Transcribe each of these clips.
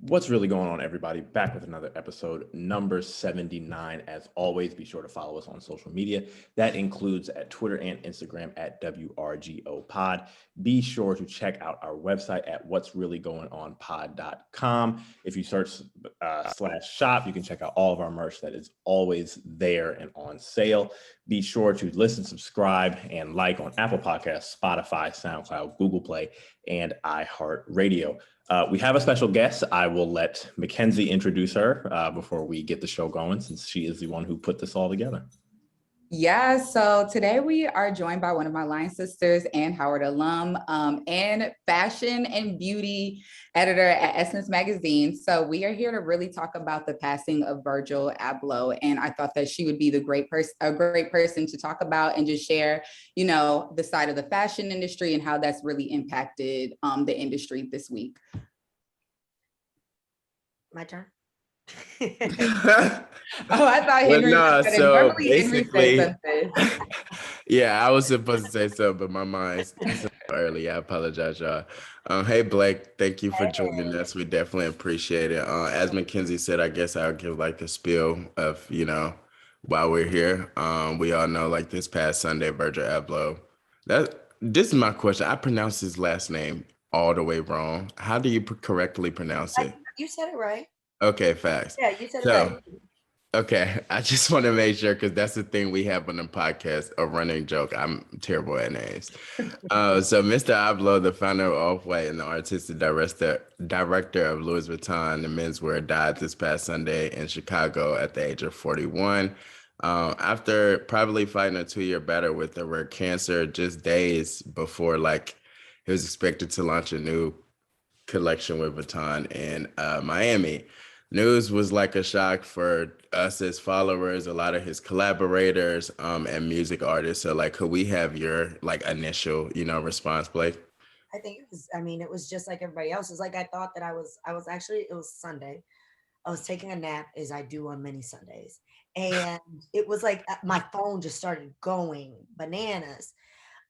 What's really going on, everybody? Back with another episode, number 79. As always, be sure to follow us on social media. That includes at Twitter and Instagram at WRGO Pod. Be sure to check out our website at what'sreallygoingonpod.com. If you search /shop, you can check out all of our merch that is always there and on sale. Be sure to listen, subscribe, and like on Apple Podcasts, Spotify, SoundCloud, Google Play, and iHeartRadio. We have a special guest. I will let Mackenzie introduce her before we get the show going, since she is the one who put this all together. Yeah, so today we are joined by one of my line sisters and Howard alum and fashion and beauty editor at Essence magazine. So we are here to really talk about the passing of Virgil Abloh. And I thought that she would be a great person to talk about and just share, the side of the fashion industry and how that's really impacted the industry this week. My turn. I thought Henry said so Henry said something. Yeah, I was supposed to say something, but my mind's so early. I apologize, y'all. Hey, Blake, thank you for joining us. We definitely appreciate it. As Mackenzie said, I guess I'll give like the spiel of, while we're here. We all know like this past Sunday, Virgil Abloh. This is my question. I pronounced his last name all the way wrong. How do you correctly pronounce it? You said it right. Okay, facts. Yeah, you said it right. Okay, I just want to make sure because that's the thing we have on the podcast, a running joke. I'm terrible at names. So Mr. Abloh, the founder of Off-White and the artistic director of Louis Vuitton and menswear, died this past Sunday in Chicago at the age of 41. After privately fighting a 2-year battle with a rare cancer just days before he was expected to launch a new collection with Vuitton in Miami. News was like a shock for us as followers, a lot of his collaborators and music artists. So could we have your initial, response, Blake? I think it was just like everybody else. It's like I thought that it was Sunday. I was taking a nap as I do on many Sundays. And it was like my phone just started going bananas.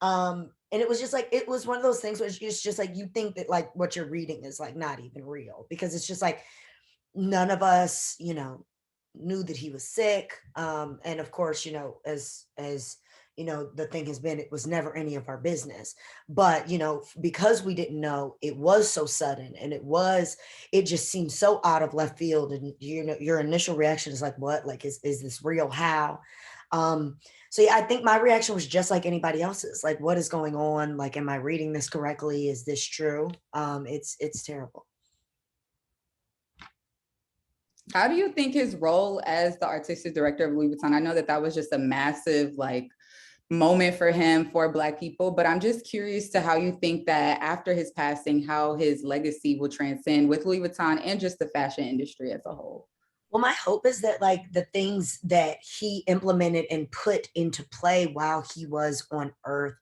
And it was just it was one of those things where it's just you think that what you're reading is not even real, because it's just none of us, knew that he was sick. And of course, as the thing has been, it was never any of our business. But, because we didn't know, it was so sudden, and it just seemed so out of left field. And, your initial reaction is what, is this real? How? So yeah, I think my reaction was just like anybody else's. What is going on? Am I reading this correctly? Is this true? It's terrible. How do you think his role as the artistic director of Louis Vuitton? I know that was just a massive moment for him, for Black people, but I'm just curious to how you think that after his passing, how his legacy will transcend with Louis Vuitton and just the fashion industry as a whole. Well, my hope is that the things that he implemented and put into play while he was on Earth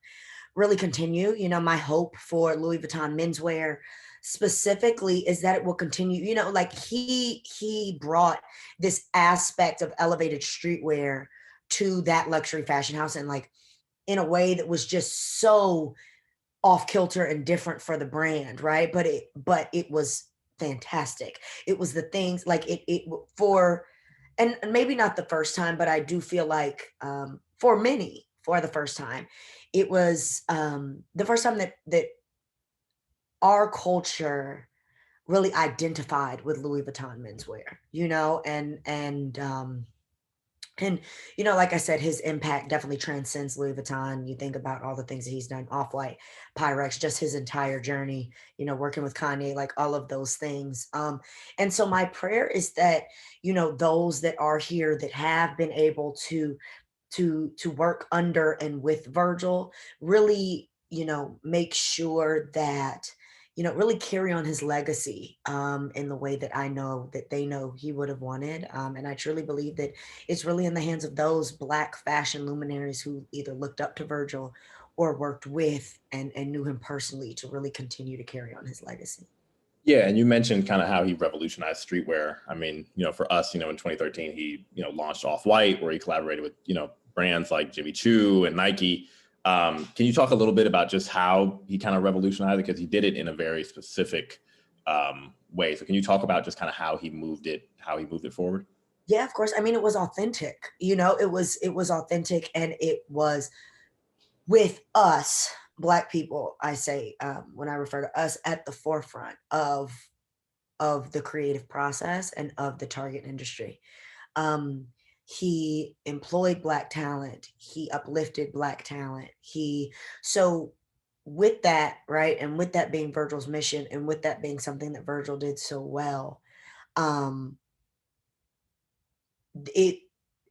really continue. My hope for Louis Vuitton menswear specifically is that it will continue. He brought this aspect of elevated streetwear to that luxury fashion house, and in a way that was just so off kilter and different for the brand, right? But it was fantastic. It was the things and maybe not the first time, but I do feel for many, for the first time, it was the first time that our culture really identified with Louis Vuitton menswear, and like I said, his impact definitely transcends Louis Vuitton. You think about all the things that he's done, Off-White, Pyrex, just his entire journey, working with Kanye, all of those things. And so my prayer is that, those that are here that have been able to work under and with Virgil really, make sure that, really carry on his legacy in the way that I know that they know he would have wanted. And I truly believe that it's really in the hands of those Black fashion luminaries who either looked up to Virgil or worked with and knew him personally to really continue to carry on his legacy. Yeah, and you mentioned kind of how he revolutionized streetwear. I mean, for us, in 2013, he, launched Off-White, where he collaborated with, brands like Jimmy Choo and Nike. Can you talk a little bit about just how he kind of revolutionized it? Because he did it in a very specific way. So can you talk about just kind of how he moved it forward? Yeah, of course. I mean, it was authentic, you know, it was authentic, and it was with us Black people, I say, when I refer to us, at the forefront of the creative process and of the target industry. He employed Black talent. He uplifted Black talent. So with that, right, and with that being Virgil's mission, and with that being something that Virgil did so well, it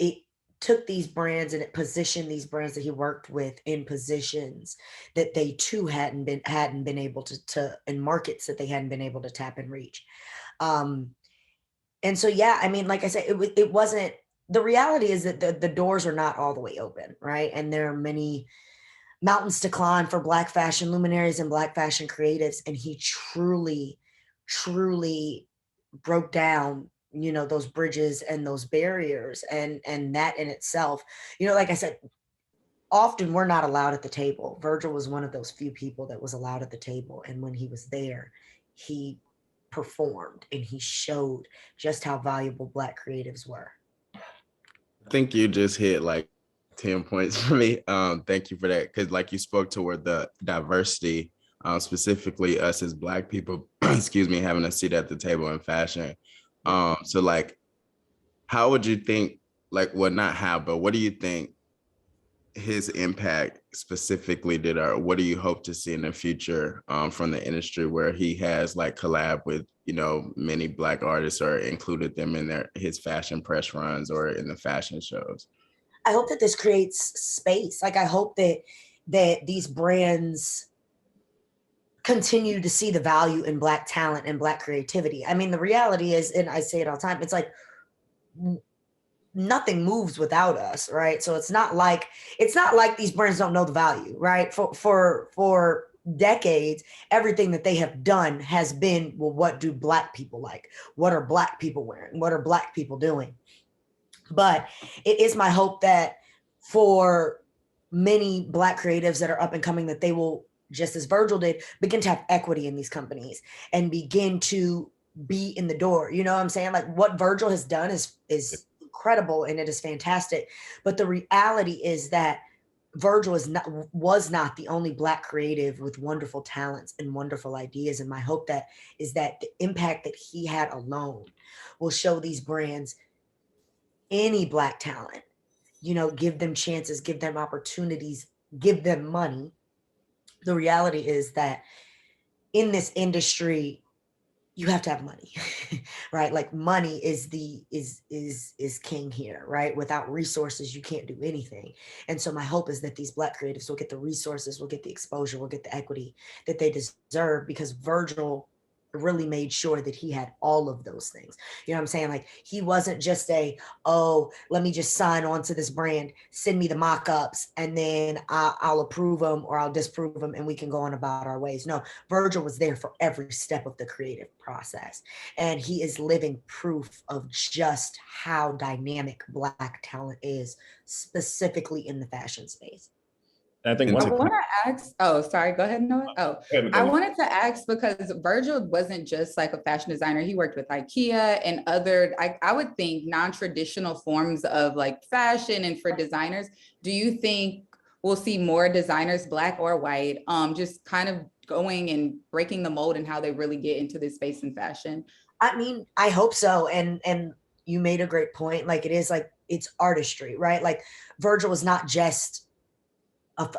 it took these brands and it positioned these brands that he worked with in positions that they too hadn't been able to in markets that they hadn't been able to tap and reach. And so, yeah, I mean, like I said, it wasn't, the reality is that the doors are not all the way open, right? And there are many mountains to climb for Black fashion luminaries and Black fashion creatives. And he truly, truly broke down, you know, those bridges and those barriers, and that in itself, you know, like I said, often we're not allowed at the table. Virgil was one of those few people that was allowed at the table. And when he was there, he performed and he showed just how valuable Black creatives were. I think you just hit like 10 points for me. Thank you for that. Because like you spoke toward the diversity, specifically us as Black people, excuse me, having a seat at the table in fashion. So like, how would you think, like, well, not how, but what do you think his impact specifically did, or what do you hope to see in the future from the industry, where he has like collab with, you know, many Black artists, or included them in his fashion press runs or in the fashion shows? I hope that this creates space. Like, I hope that these brands continue to see the value in Black talent and Black creativity. I mean, the reality is, and I say it all the time, it's like nothing moves without us, right? So it's not like these brands don't know the value, right? For decades, everything that they have done has been, well, what do Black people like? What are Black people wearing? What are Black people doing? But it is my hope that for many Black creatives that are up and coming, that they will, just as Virgil did, begin to have equity in these companies and begin to be in the door. You know what I'm saying? Like, what Virgil has done is incredible, and it is fantastic. But the reality is that Virgil was not the only Black creative with wonderful talents and wonderful ideas. And my hope is that the impact that he had alone will show these brands any Black talent, you know, give them chances, give them opportunities, give them money. The reality is that in this industry, you have to have money, right? Like, money is king here, right? Without resources, you can't do anything. And so my hope is that these Black creatives will get the resources, will get the exposure, will get the equity that they deserve, because Virgil really made sure that he had all of those things. You know what I'm saying? Like, he wasn't just let me just sign on to this brand, send me the mock-ups, and then I'll approve them or I'll disapprove them and we can go on about our ways. No, Virgil was there for every step of the creative process. And he is living proof of just how dynamic Black talent is, specifically in the fashion space. And I think I want to ask, oh, sorry, go ahead, Noah. Oh, I wanted to ask, because Virgil wasn't just like a fashion designer. He worked with IKEA and other, I would think, non-traditional forms of like fashion and for designers. Do you think we'll see more designers, Black or white, just kind of going and breaking the mold and how they really get into this space in fashion? I mean, I hope so. And you made a great point. Like, it is like, it's artistry, right? Like, Virgil was not just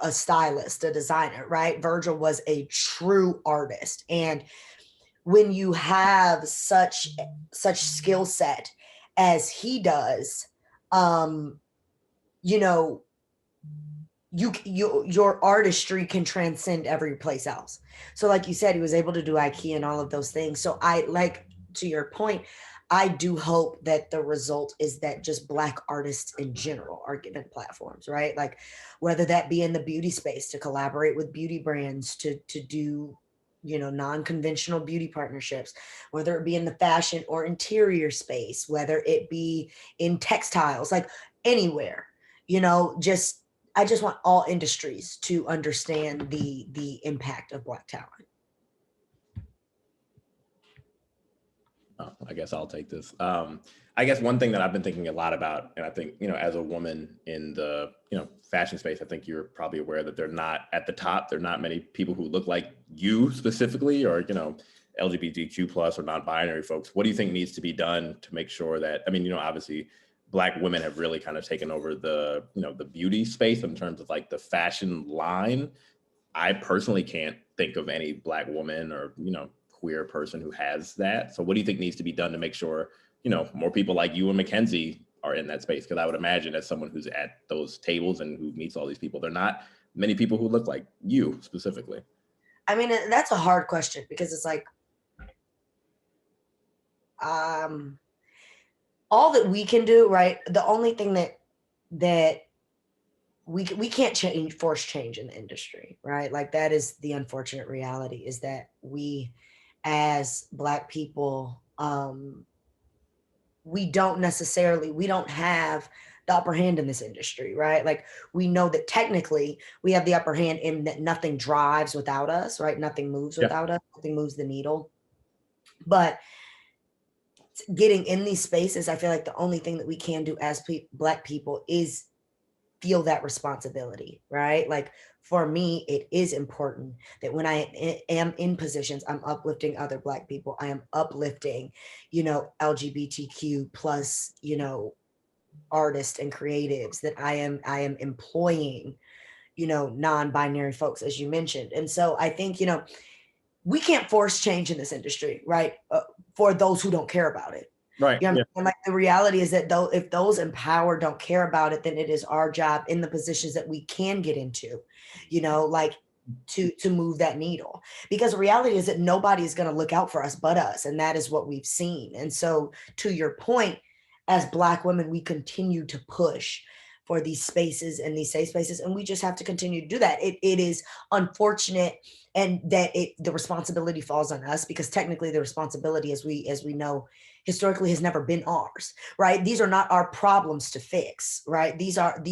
a stylist, a designer, right? Virgil was a true artist. And when you have such skill set as he does, you know, your artistry can transcend every place else. So like you said, he was able to do IKEA and all of those things. So I, like, to your point, I do hope that the result is that just Black artists in general are given platforms, right? Like, whether that be in the beauty space to collaborate with beauty brands to do, you know, non-conventional beauty partnerships, whether it be in the fashion or interior space, whether it be in textiles, like anywhere, you know, I just want all industries to understand the impact of Black talent. I guess I'll take this. I guess one thing that I've been thinking a lot about, and I think, as a woman in the, fashion space, I think you're probably aware that they're not at the top. There are not many people who look like you specifically, or, LGBTQ plus or non-binary folks. What do you think needs to be done to make sure that, obviously Black women have really kind of taken over the, the beauty space in terms of like the fashion line. I personally can't think of any Black woman or, queer person who has that. So what do you think needs to be done to make sure, more people like you and Mackenzie are in that space? Because I would imagine as someone who's at those tables and who meets all these people, there are not many people who look like you specifically. I mean, that's a hard question because it's like, all that we can do, right? The only thing that we can't force change in the industry, right? Like that is the unfortunate reality, is that we as Black people, we don't have the upper hand in this industry, right? Like we know that technically we have the upper hand in that nothing drives without us, right? Nothing moves without us, nothing moves the needle. But getting in these spaces, I feel like the only thing that we can do as Black people is feel that responsibility, right? Like for me, it is important that when I am in positions, I'm uplifting other Black people. I am uplifting, LGBTQ plus, artists and creatives, that I am employing, non-binary folks, as you mentioned. And so I think, we can't force change in this industry, right? For those who don't care about it. Right. And like the reality is that if those in power don't care about it, then it is our job in the positions that we can get into, like to move that needle. Because the reality is that nobody is going to look out for us but us. And that is what we've seen. And so to your point, as Black women, we continue to push for these spaces and these safe spaces. And we just have to continue to do that. It is unfortunate, and that the responsibility falls on us, because technically the responsibility, as we know, historically has never been ours, right? These are not our problems to fix, right? These are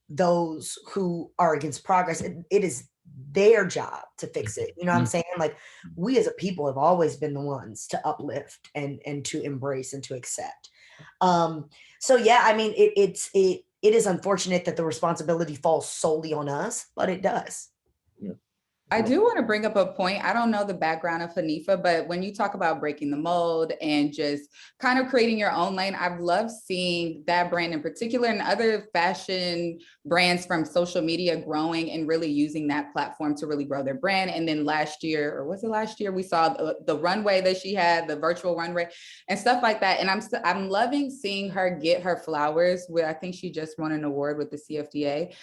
those who are against progress. It is their job to fix it. You know what I'm saying? Like we as a people have always been the ones to uplift and to embrace and to accept. So yeah, I mean, it is unfortunate that the responsibility falls solely on us, but it does. Yeah. I do want to bring up a point. I don't know the background of Hanifa, but when you talk about breaking the mold and just kind of creating your own lane, I've loved seeing that brand in particular and other fashion brands from social media growing and really using that platform to really grow their brand. And then last year, or was it last year, we saw the runway that she had, the virtual runway and stuff like that. And I'm loving seeing her get her flowers with, I think she just won an award with the CFDA.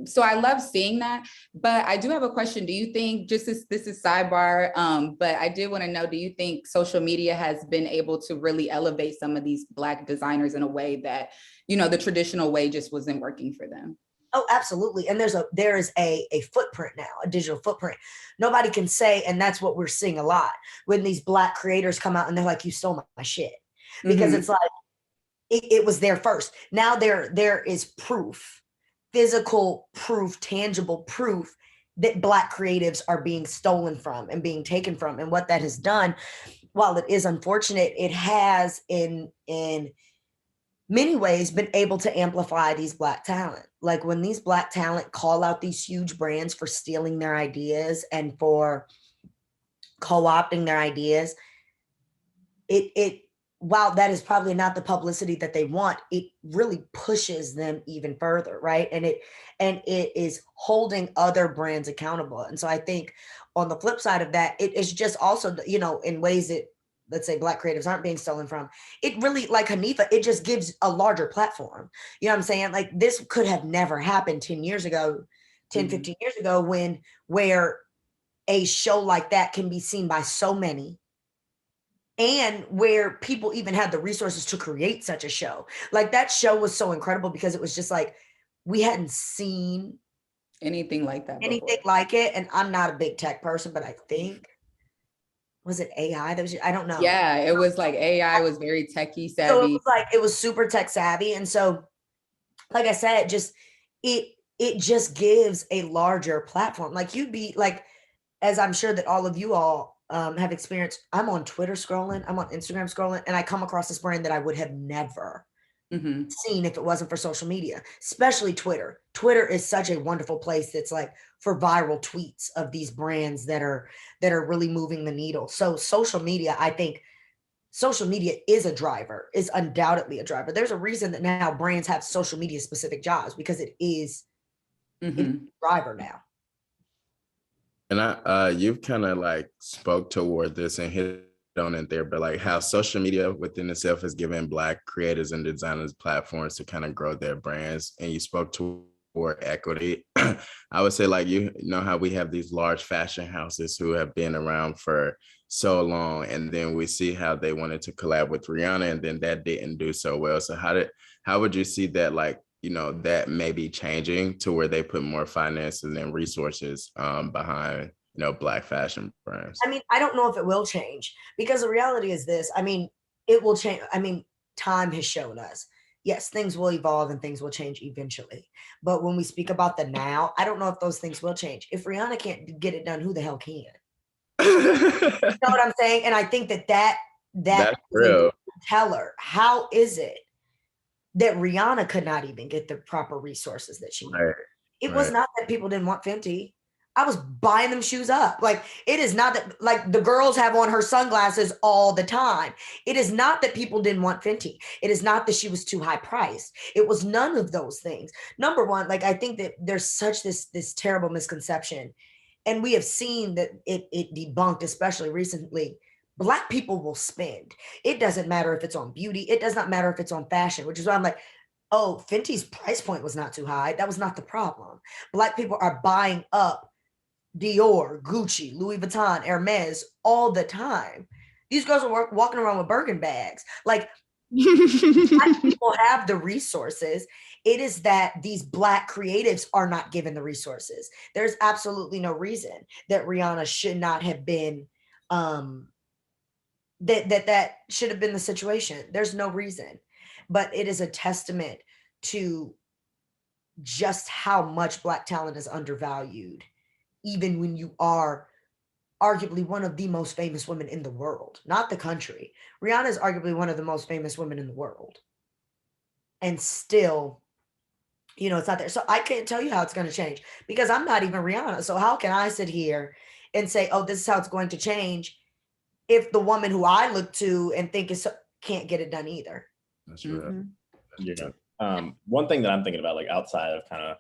So I love seeing that, but I do have a question. Do you think, this is sidebar, but I did want to know, do you think social media has been able to really elevate some of these Black designers in a way that, the traditional way just wasn't working for them? Oh, absolutely. And there is a footprint now, a digital footprint. Nobody can say, and that's what we're seeing a lot when these Black creators come out and they're like, you stole my shit, because it's like, it was there first. Now there is proof, physical proof, tangible proof that Black creatives are being stolen from and being taken from. And what that has done, while it is unfortunate, it has in many ways been able to amplify these Black talent. Like when these Black talent call out these huge brands for stealing their ideas and for co-opting their ideas, it while that is probably not the publicity that they want, it really pushes them even further, right? And it is holding other brands accountable. And so I think on the flip side of that, it is just also, in ways that, let's say, Black creatives aren't being stolen from, it really, like Hanifa, it just gives a larger platform. You know what I'm saying? Like this could have never happened 10 years ago, 15 years ago, where a show like that can be seen by so many, and where people even had the resources to create such a show. Like that show was so incredible because it was just like, we hadn't seen anything like that anything before. like it. And I'm not a big tech person, but I think, was it AI that was, I don't know. Yeah, it was like AI was very techie savvy. So it was like, it was super tech savvy. And so, like I said, it just gives a larger platform. Like you'd be like, as I'm sure that all of you all have experienced, I'm on Twitter scrolling, I'm on Instagram scrolling, and I come across this brand that I would have never seen if it wasn't for social media, especially Twitter. Twitter is such a wonderful place that's like for viral tweets of these brands that are really moving the needle. So social media, I think social media is undoubtedly a driver. There's a reason that now brands have social media specific jobs, because it is a driver now. And you've kind of like spoke toward this and hit on it there, but like how social media within itself has given Black creators and designers platforms to kind of grow their brands. And you spoke toward equity. I would say, like, you know how we have these large fashion houses who have been around for so long, and then we see how they wanted to collab with Rihanna, and then that didn't do so well. So how would you see that, like, you know, that may be changing to where they put more finances and resources behind, you know, Black fashion brands? I mean, I don't know if it will change, because the reality is this. I mean, it will change. I mean, time has shown us, yes, things will evolve and things will change eventually. But when we speak about the now, I don't know if those things will change. If Rihanna can't get it done, who the hell can? You know what I'm saying? And I think that's real. Tell her, how is it that Rihanna could not even get the proper resources that she needed? Right. It was not that people didn't want Fenty. I was buying them shoes up. Like, it is not that, like, the girls have on her sunglasses all the time. It is not that people didn't want Fenty. It is not that she was too high priced. It was none of those things. Number one, like, I think that there's such this terrible misconception, and we have seen that it debunked, especially recently. Black people will spend. It doesn't matter if it's on beauty. It does not matter if it's on fashion, which is why I'm like, oh, Fenty's price point was not too high. That was not the problem. Black people are buying up Dior, Gucci, Louis Vuitton, Hermes all the time. These girls are walking around with Birkin bags. Like, Black people have the resources. It is that these Black creatives are not given the resources. There's absolutely no reason that Rihanna should not have been, that should have been the situation. There's no reason. But it is a testament to just how much Black talent is undervalued, even when you are arguably one of the most famous women in the world, not the country. Rihanna is arguably one of the most famous women in the world. And still, you know, it's not there. So I can't tell you how it's going to change, because I'm not even Rihanna. So how can I sit here and say, oh, this is how it's going to change, if the woman who I look to and think is can't get it done either? That's right. Yeah. One thing that I'm thinking about, like, outside of kind of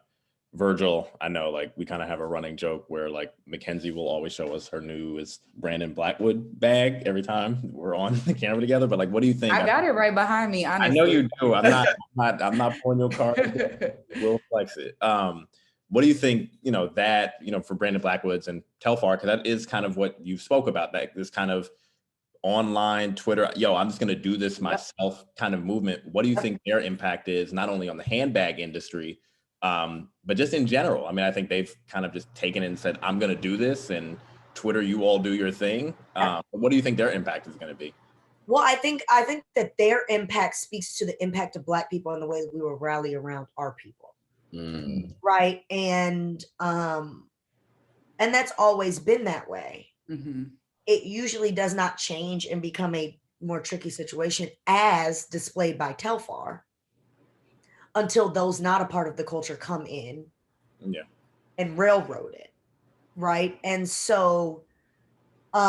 Virgil, I know, like, we kind of have a running joke where, like, Mackenzie will always show us her newest Brandon Blackwood bag every time we're on the camera together. But, like, what do you think? I got it right behind me, honestly. I know you do. I'm not pulling your card. We'll flex it. What do you think, you know, that, you know, for Brandon Blackwoods and Telfar, because that is kind of what you spoke about, that this kind of online Twitter, I'm just going to do this myself kind of movement. What do you think their impact is, not only on the handbag industry, but just in general? I mean, I think they've kind of just taken it and said, I'm going to do this, and Twitter, you all do your thing. What do you think their impact is going to be? Well, I think that their impact speaks to the impact of Black people and the way that we will rally around our people. Right. And that's always been that way. It usually does not change and become a more tricky situation as displayed by Telfar, until those not a part of the culture come in and railroad it. Right. And so, you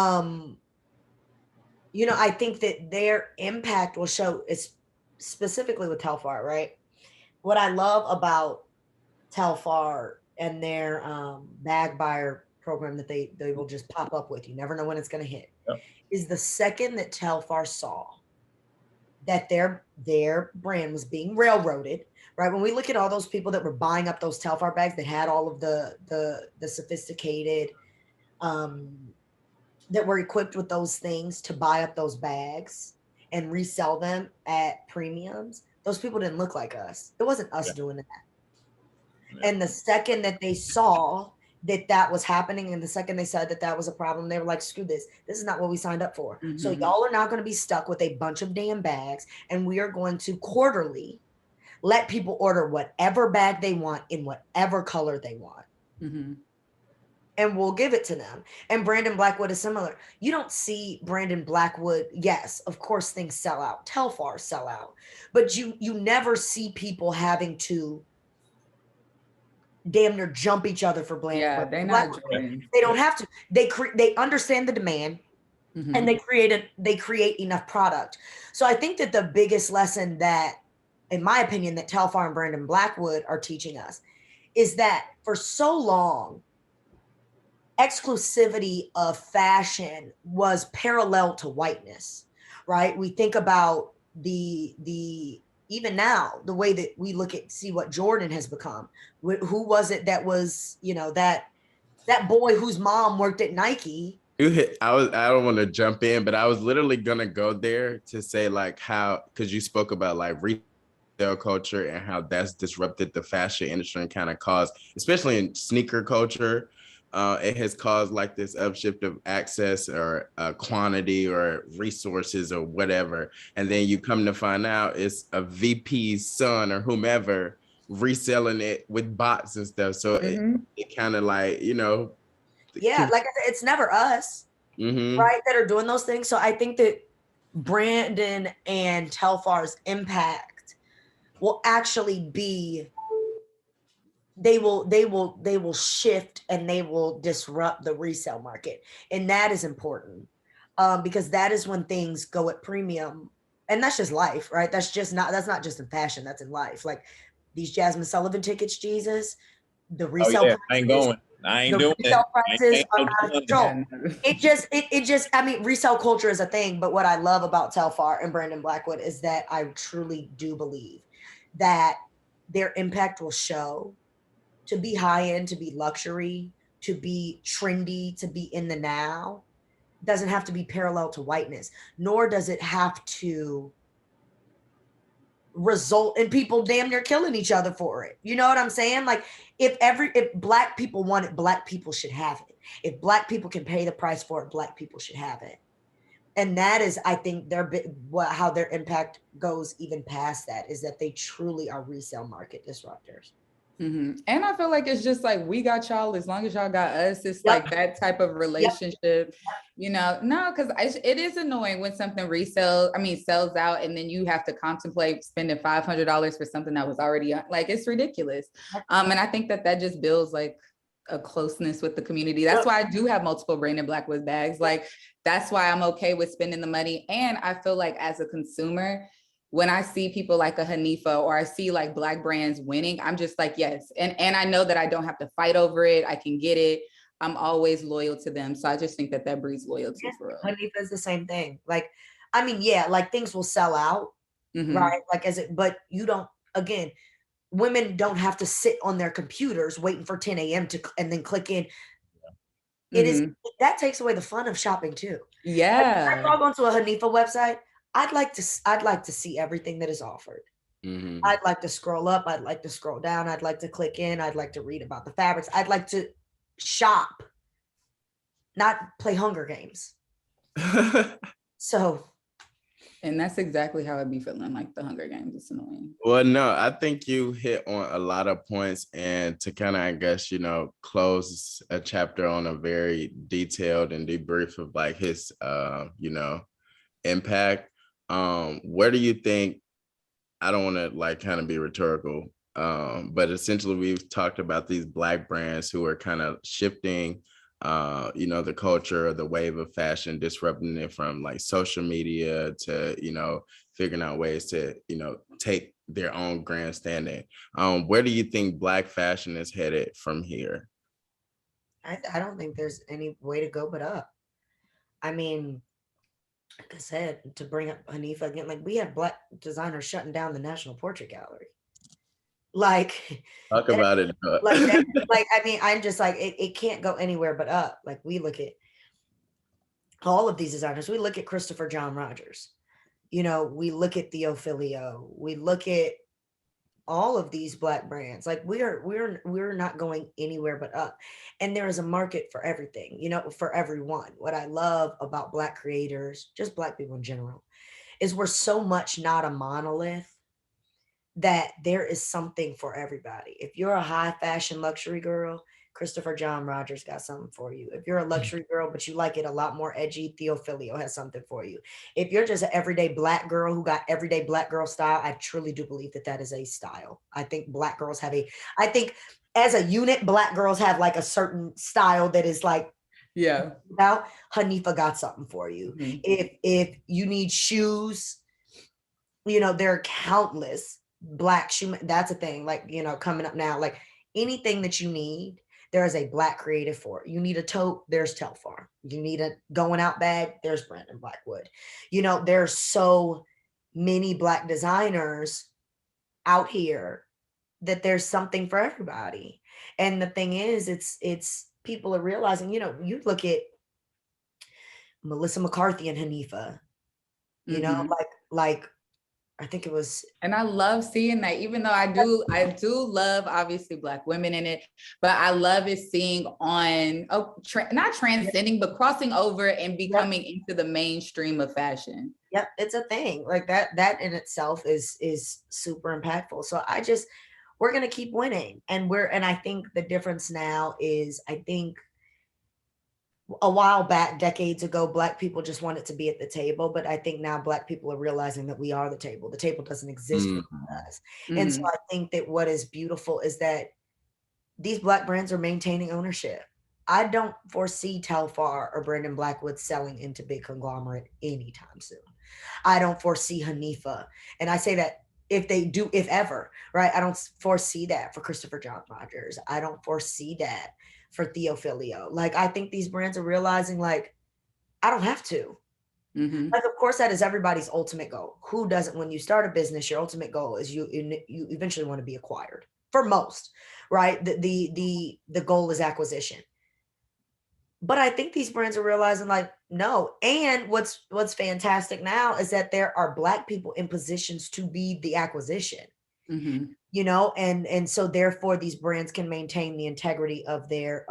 know, I think that their impact will show, is specifically with Telfar, right? What I love about Telfar and their bag buyer program that they will just pop up with, you never know when it's going to hit, is the second that Telfar saw that their brand was being railroaded, right? When we look at all those people that were buying up those Telfar bags that had all of the sophisticated, that were equipped with those things to buy up those bags and resell them at premiums, those people didn't look like us. It wasn't us doing that. And the second that they saw that was happening, and the second they said that was a problem, they were like, screw this. This is not what we signed up for. So y'all are not going to be stuck with a bunch of damn bags, and we are going to quarterly let people order whatever bag they want in whatever color they want. And and we'll give it to them. And Brandon Blackwood is similar. You don't see Brandon Blackwood. Yes, of course things sell out. Telfar sell out, but you never see people having to damn near jump each other for Yeah, Brandon they're not Blackwood. Jordans. They don't have to. They understand the demand, Mhm. and they create enough product. So I think that the biggest lesson that, in my opinion, that Telfar and Brandon Blackwood are teaching us is that for so long, exclusivity of fashion was parallel to whiteness, right? We think about the even now the way that we look at see what Jordan has become. Who was it that was, you know, that boy whose mom worked at Nike? I don't want to jump in, but I was literally gonna go there to say like how, because you spoke about like retail culture and how that's disrupted the fashion industry and kind of caused, especially in sneaker culture, it has caused like this upshift of access or quantity or resources or whatever. And then you come to find out it's a VP's son or whomever reselling it with bots and stuff. So it kind of like, you know, Yeah, like I said, it's never us, right, that are doing those things. So I think that Brandon and Telfar's impact will actually be, they will shift and they will disrupt the resale market. And that is important, because that is when things go at premium. And that's just life, right? That's not just in fashion, that's in life. Like these Jasmine Sullivan tickets, Jesus, the resale yeah, I ain't prices, going. I ain't the doing resale it. prices are no out of doing control. Yeah. It just, I mean, resale culture is a thing, but what I love about Telfar and Brandon Blackwood is that I truly do believe that their impact will show. To be high end, to be luxury, to be trendy, to be in the now, doesn't have to be parallel to whiteness, nor does it have to result in people damn near killing each other for it. You know what I'm saying? Like if black people want it, black people should have it. If black people can pay the price for it, black people should have it. And that is, I think, how their impact goes even past that, is that they truly are resale market disruptors. And I feel like it's just like, we got y'all as long as y'all got us. It's Yep. like that type of relationship, you know. No, because it is annoying when something sells out, and then you have to contemplate spending $500 for something that was already like, it's ridiculous. And I think that just builds like a closeness with the community. That's why I do have multiple Brandon Blackwood bags. Like that's why I'm okay with spending the money. And I feel like as a consumer, when I see people like a Hanifa or I see like Black brands winning, I'm just like, yes. And I know that I don't have to fight over it. I can get it. I'm always loyal to them. So I just think that breeds loyalty for real. Hanifa is the same thing. Like, I mean, yeah, like things will sell out, right? Like but you don't, again, women don't have to sit on their computers waiting for 10 a.m. and then click in. It is, that takes away the fun of shopping too. Yeah. Like, if I log onto a Hanifa website, I'd like to see everything that is offered. I'd like to scroll up. I'd like to scroll down. I'd like to click in. I'd like to read about the fabrics. I'd like to shop, not play Hunger Games. So. And that's exactly how I'd be feeling, like the Hunger Games. It's annoying. Well, no, I think you hit on a lot of points, and to kind of, I guess, you know, close a chapter on a very detailed and debrief of like his, you know, impact. Where do you think, I don't want to like kind of be rhetorical, but essentially we've talked about these Black brands who are kind of shifting, you know, the culture, the wave of fashion, disrupting it from like social media to, you know, figuring out ways to, you know, take their own grandstanding. Where do you think Black fashion is headed from here? I don't think there's any way to go but up. I mean, like I said, to bring up Hanifa again, like we have Black designers shutting down the National Portrait Gallery. Like, talk about it. Like, like, I mean, I'm just like, it can't go anywhere but up. Like we look at all of these designers. We look at Christopher John Rogers. You know, we look at Theo Filio. We look at all of these Black brands. Like we're not going anywhere but up. And there is a market for everything, you know, for everyone. What I love about Black creators, just Black people in general, is we're so much not a monolith that there is something for everybody. If you're a high fashion luxury girl, Christopher John Rogers got something for you. If you're a luxury girl, but you like it a lot more edgy, Theophilio has something for you. If you're just an everyday Black girl who got everyday Black girl style, I truly do believe that is a style. I think Black girls I think as a unit, Black girls have like a certain style that is like, yeah. About Hanifa got something for you. Mm-hmm. If you need shoes, there are countless Black shoe. That's a thing. Like, coming up now, like anything that you need, there is a Black creative for it. You need a tote, there's Telfar. You need a going out bag, there's Brandon Blackwood. There's so many Black designers out here that there's something for everybody. And the thing is, it's people are realizing, you look at Melissa McCarthy and Hanifa, like I think it was. And I love seeing that, even though I do love obviously Black women in it, but I love it seeing on, not transcending, but crossing over and becoming into the mainstream of fashion. Yep. It's a thing like that in itself is super impactful. So we're going to keep winning. And I think the difference now is, I think a while back, decades ago, Black people just wanted to be at the table. But I think now Black people are realizing that we are the table. The table doesn't exist without us. Mm-hmm. And so I think that what is beautiful is that these Black brands are maintaining ownership. I don't foresee Telfar or Brandon Blackwood selling into big conglomerate anytime soon. I don't foresee Hanifa. And I say that if they do, if ever, right? I don't foresee that for Christopher John Rogers. I don't foresee that for Theophilio. Like, I think these brands are realizing, like, I don't have to. Mm-hmm. Like, of course, that is everybody's ultimate goal. Who doesn't? When you start a business, your ultimate goal is you eventually want to be acquired. For most, right? The goal is acquisition. But I think these brands are realizing, like, no. And what's fantastic now is that there are Black people in positions to be the acquisition. Mm-hmm. And so therefore these brands can maintain the integrity of their,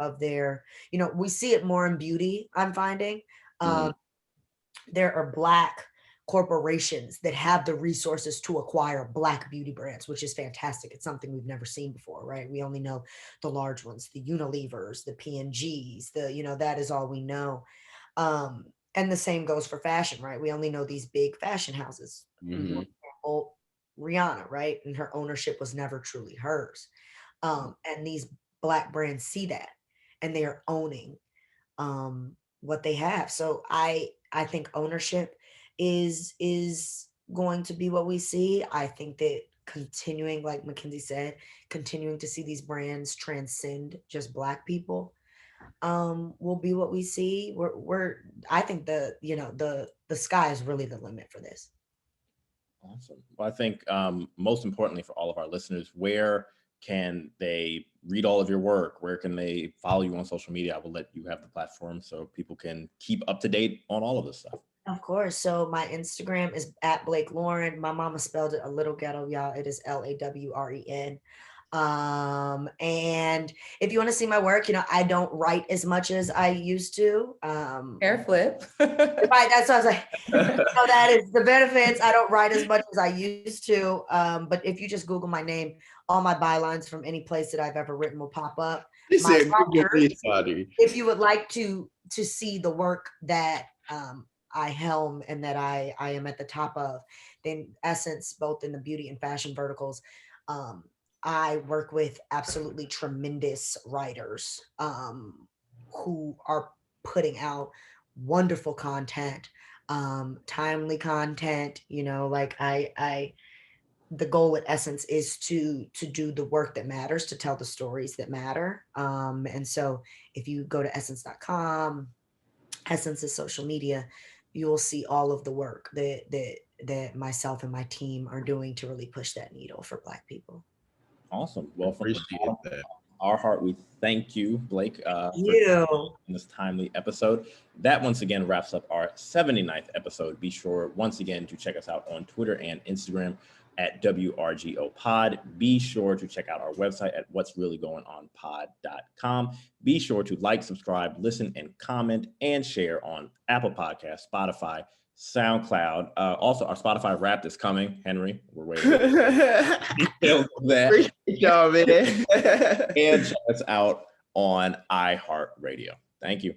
we see it more in beauty. I'm finding there are Black corporations that have the resources to acquire Black beauty brands, which is fantastic. It's something we've never seen before, right? We only know the large ones, the Unilevers, the P&Gs, that is all we know. And the same goes for fashion, right? We only know these big fashion houses. Mm-hmm. For example, Rihanna, right? And her ownership was never truly hers. And these Black brands see that, and they are owning what they have. So I think ownership is going to be what we see. I think that continuing, like Mackenzie said, continuing to see these brands transcend just Black people will be what we see. I think the sky is really the limit for this. Awesome. Well, I think most importantly for all of our listeners, where can they read all of your work? Where can they follow you on social media? I will let you have the platform so people can keep up to date on all of this stuff. Of course. So my Instagram is @BlakeLauren. My mama spelled it a little ghetto, y'all. It is LAWREN. And if you want to see my work, I don't write as much as I used to. Hair flip. Right. That's what I was like. So that is the benefits. I don't write as much as I used to. But if you just Google my name, all my bylines from any place that I've ever written will pop up. If you would like to see the work that I helm and that I am at the top of, then Essence, both in the beauty and fashion verticals, I work with absolutely tremendous writers who are putting out wonderful content, timely content. Like the goal at Essence is to do the work that matters, to tell the stories that matter. And so if you go to essence.com, Essence's social media, you will see all of the work that myself and my team are doing to really push that needle for Black people. Awesome. Well, from our heart, we thank you, Blake, for this timely episode. That once again wraps up our 79th episode. Be sure once again to check us out on Twitter and Instagram at WRGO Pod. Be sure to check out our website at what'sreallygoingonpod.com. Be sure to like, subscribe, listen, and comment and share on Apple Podcasts, Spotify, SoundCloud. Also, our Spotify Wrapped is coming. Henry, we're waiting. Details of that. Appreciate y'all, man. And check us out on iHeartRadio. Thank you.